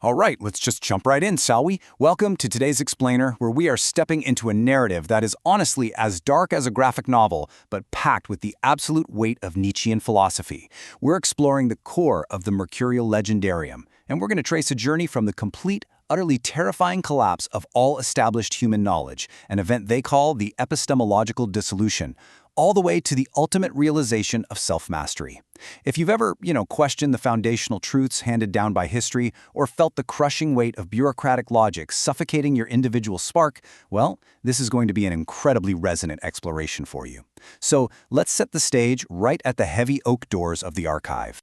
All right, let's just jump right in, shall we? Welcome to today's Explainer, where we are stepping into a narrative that is honestly as dark as a graphic novel, but packed with the absolute weight of Nietzschean philosophy. We're exploring the core of the Mercurial Legendarium, and we're going to trace a journey from the complete, utterly terrifying collapse of all established human knowledge, an event they call the epistemological dissolution, all the way to the ultimate realization of self-mastery. If you've ever, questioned the foundational truths handed down by history or felt the crushing weight of bureaucratic logic suffocating your individual spark, well, this is going to be an incredibly resonant exploration for you. So let's set the stage right at the heavy oak doors of the archive.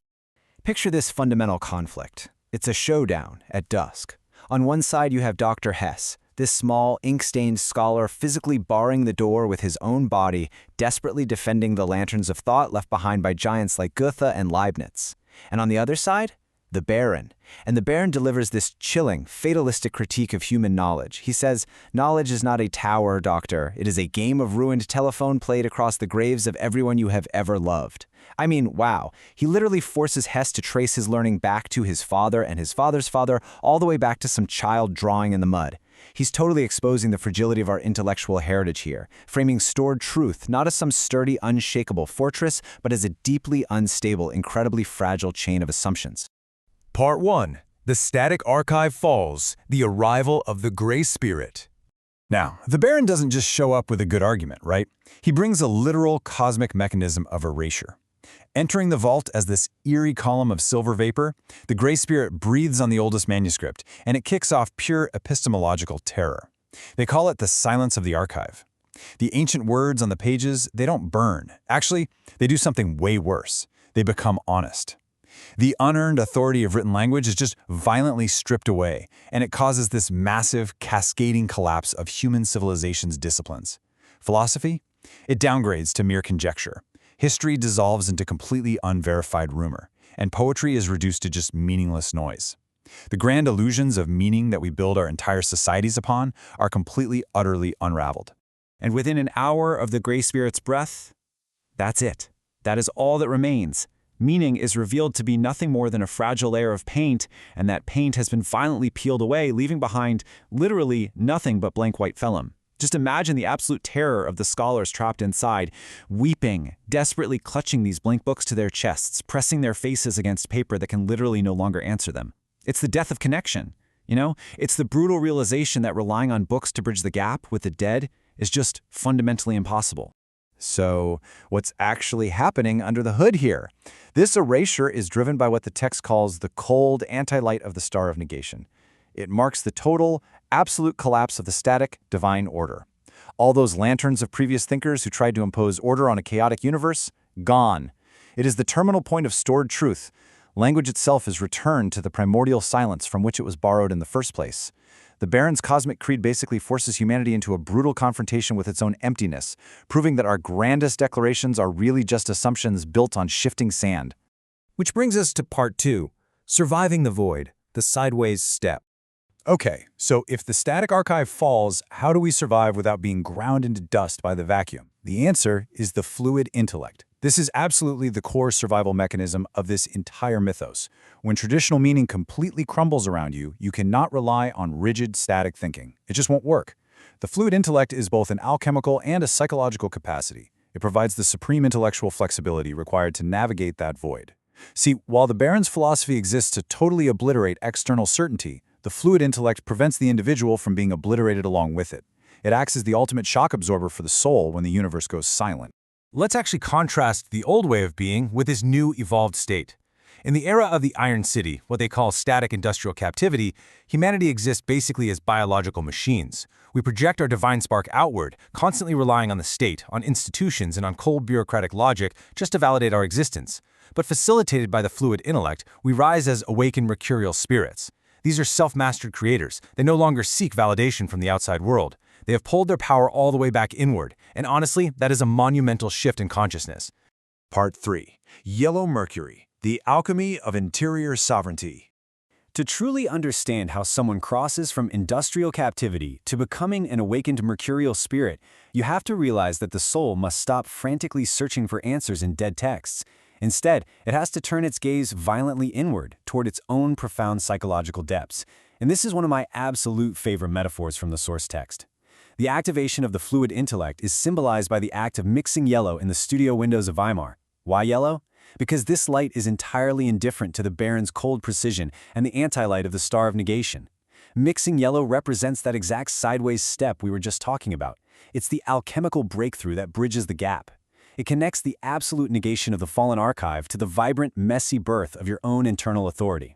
Picture this fundamental conflict. It's a showdown at dusk. On one side, you have Dr. Hess, this small, ink-stained scholar physically barring the door with his own body, desperately defending the lanterns of thought left behind by giants like Goethe and Leibniz. And on the other side, the Baron. And the Baron delivers this chilling, fatalistic critique of human knowledge. He says, "Knowledge is not a tower, doctor. It is a game of ruined telephone played across the graves of everyone you have ever loved." I mean, wow. He literally forces Hess to trace his learning back to his father and his father's father, all the way back to some child drawing in the mud. He's totally exposing the fragility of our intellectual heritage here, framing stored truth not as some sturdy, unshakable fortress, but as a deeply unstable, incredibly fragile chain of assumptions. Part 1. The Static Archive Falls, the Arrival of the Gray Spirit. Now, the Baron doesn't just show up with a good argument, right? He brings a literal cosmic mechanism of erasure. Entering the vault as this eerie column of silver vapor, the Gray Spirit breathes on the oldest manuscript, and it kicks off pure epistemological terror. They call it the silence of the archive. The ancient words on the pages, they don't burn. Actually, they do something way worse. They become honest. The unearned authority of written language is just violently stripped away, and it causes this massive, cascading collapse of human civilization's disciplines. Philosophy? It downgrades to mere conjecture. History dissolves into completely unverified rumor, and poetry is reduced to just meaningless noise. The grand illusions of meaning that we build our entire societies upon are completely, utterly unraveled. And within an hour of the Gray Spirit's breath, that's it. That is all that remains. Meaning is revealed to be nothing more than a fragile layer of paint, and that paint has been violently peeled away, leaving behind literally nothing but blank white vellum. Just imagine the absolute terror of the scholars trapped inside, weeping, desperately clutching these blank books to their chests, pressing their faces against paper that can literally no longer answer them. It's the death of connection, It's the brutal realization that relying on books to bridge the gap with the dead is just fundamentally impossible. So, what's actually happening under the hood here? This erasure is driven by what the text calls the cold anti-light of the Star of Negation. It marks the total, absolute collapse of the static, divine order. All those lanterns of previous thinkers who tried to impose order on a chaotic universe, gone. It is the terminal point of stored truth. Language itself is returned to the primordial silence from which it was borrowed in the first place. The Baron's cosmic creed basically forces humanity into a brutal confrontation with its own emptiness, proving that our grandest declarations are really just assumptions built on shifting sand. Which brings us to Part 2, Surviving the Void, the Sideways Step. Okay, so if the static archive falls, how do we survive without being ground into dust by the vacuum? The answer is the fluid intellect. This is absolutely the core survival mechanism of this entire mythos. When traditional meaning completely crumbles around you, you cannot rely on rigid, static thinking. It just won't work. The fluid intellect is both an alchemical and a psychological capacity. It provides the supreme intellectual flexibility required to navigate that void. See, while the Baron's philosophy exists to totally obliterate external certainty, the fluid intellect prevents the individual from being obliterated along with it. It acts as the ultimate shock absorber for the soul when the universe goes silent. Let's actually contrast the old way of being with this new evolved state. In the era of the Iron City, what they call static industrial captivity, humanity exists basically as biological machines. We project our divine spark outward, constantly relying on the state, on institutions, and on cold bureaucratic logic just to validate our existence. But facilitated by the fluid intellect, we rise as awakened mercurial spirits. These are self-mastered creators. They no longer seek validation from the outside world. They have pulled their power all the way back inward, and honestly, that is a monumental shift in consciousness. Part 3. Yellow Mercury, the Alchemy of Interior Sovereignty. To truly understand how someone crosses from industrial captivity to becoming an awakened mercurial spirit, you have to realize that the soul must stop frantically searching for answers in dead texts. Instead, it has to turn its gaze violently inward toward its own profound psychological depths. And this is one of my absolute favorite metaphors from the source text. The activation of the fluid intellect is symbolized by the act of mixing yellow in the studio windows of Weimar. Why yellow? Because this light is entirely indifferent to the Baron's cold precision and the anti-light of the Star of Negation. Mixing yellow represents that exact sideways step we were just talking about. It's the alchemical breakthrough that bridges the gap. It connects the absolute negation of the fallen archive to the vibrant, messy birth of your own internal authority.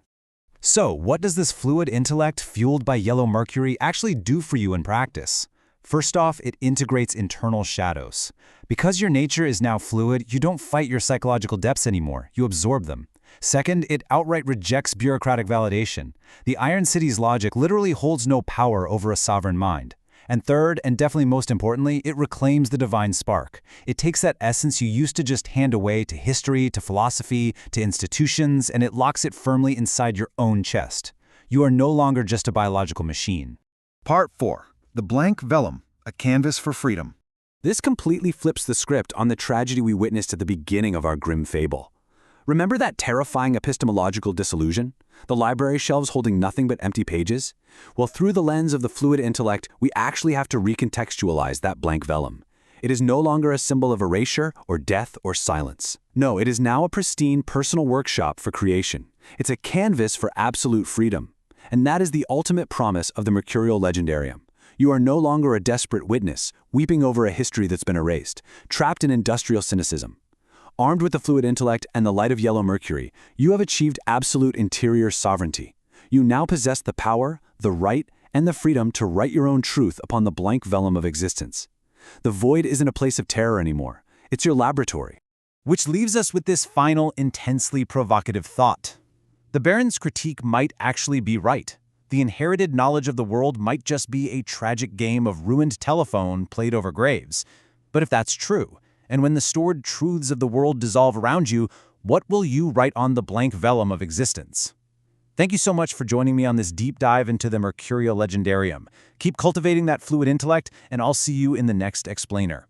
So, what does this fluid intellect fueled by yellow mercury actually do for you in practice? First off, it integrates internal shadows. Because your nature is now fluid, you don't fight your psychological depths anymore, you absorb them. Second, it outright rejects bureaucratic validation. The Iron City's logic literally holds no power over a sovereign mind. And third, and definitely most importantly, it reclaims the divine spark. It takes that essence you used to just hand away to history, to philosophy, to institutions, and it locks it firmly inside your own chest. You are no longer just a biological machine. Part 4. The Blank Vellum, a Canvas for Freedom. This completely flips the script on the tragedy we witnessed at the beginning of our grim fable. Remember that terrifying epistemological disillusion? The library shelves holding nothing but empty pages? Well, through the lens of the fluid intellect, we actually have to recontextualize that blank vellum. It is no longer a symbol of erasure or death or silence. No, it is now a pristine personal workshop for creation. It's a canvas for absolute freedom. And that is the ultimate promise of the Mercurial Legendarium. You are no longer a desperate witness, weeping over a history that's been erased, trapped in industrial cynicism. Armed with the fluid intellect and the light of yellow mercury, you have achieved absolute interior sovereignty. You now possess the power, the right, and the freedom to write your own truth upon the blank vellum of existence. The void isn't a place of terror anymore. It's your laboratory. Which leaves us with this final, intensely provocative thought. The Baron's critique might actually be right. The inherited knowledge of the world might just be a tragic game of ruined telephone played over graves. But if that's true, and when the stored truths of the world dissolve around you, what will you write on the blank vellum of existence? Thank you so much for joining me on this deep dive into the Mercurial Legendarium. Keep cultivating that fluid intellect, and I'll see you in the next explainer.